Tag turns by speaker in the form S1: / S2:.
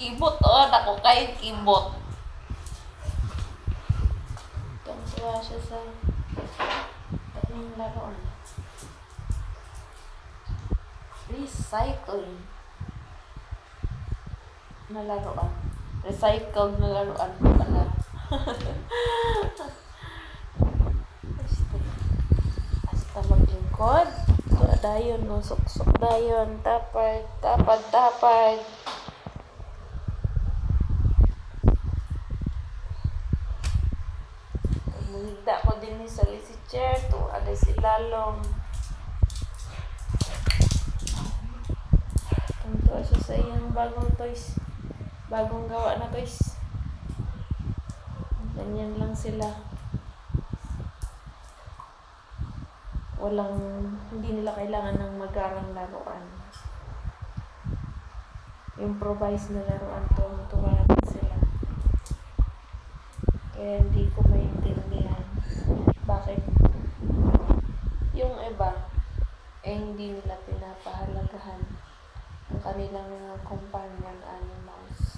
S1: kibot. Oh, dako kay kibot. Tuwa siya sa laruan. Recycling na laruan. Recycled na laruan pala. Hasta maglingkod. Dayon mo, suksok dayon. Tapad. Muhigda ko din ni sa lazy chair. Ada si lalong. Tuntua siya sa iyang bagong toys. Bagong gawa na toys. Ganyan lang sila. Hindi nila kailangan ng magarang laruan. Improvise na laruan, tuwa sila. Kaya hindi ko maintindihan bakit yung iba hindi nila pinapahalagahan ang kanilang mga companion animals.